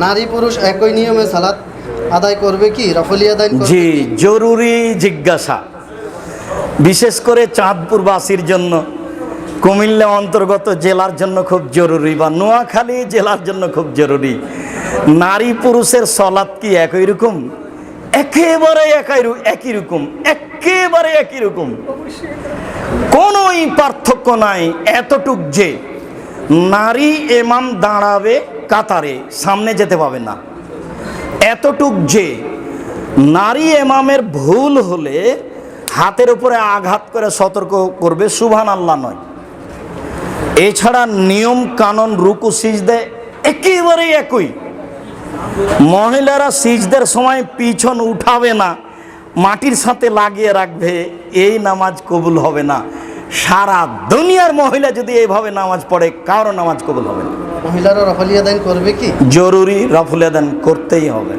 নারী পুরুষ একই নিয়মে সালাত আদায় করবে কি, রফলি আদায় করবে? জি, জরুরি জিজ্ঞাসা, বিশেষ করে চাঁদপুরবাসীর জন্য, কুমিল্লা অন্তর্গত জেলার জন্য খুব জরুরি, বা নোয়াখালী জেলার জন্য খুব জরুরি। নারী পুরুষের সলাৎ কি একই রকম? একেবারে একই রকম, একেবারে একই রকম, কোনোই পার্থক্য নাই। এতটুক যে নারী ইমাম দাঁড়াবে কাতারে, সামনে যেতে পাবে না। এতটুক যে নারী ইমামের ভুল হলে হাতের উপরে আঘাত করে সতর্ক করবে, সুবহানাল্লাহ নয়। এছাড়া নিয়ম কানুন, রুকু সিজদা একেবারে একই। মহিলারা সিজদার সময় পিছন উঠাবে না, মাটির সাথে লাগিয়ে রাখবে, এই নামাজ কবুল হবে না। সারা দুনিয়ার মহিলা যদি এইভাবে নামাজ পড়ে, কারো নামাজ কবুল হবে না। মহিলারা রফলি আদায় করবে কি? জরুরি রফল আদান করতেই হবে।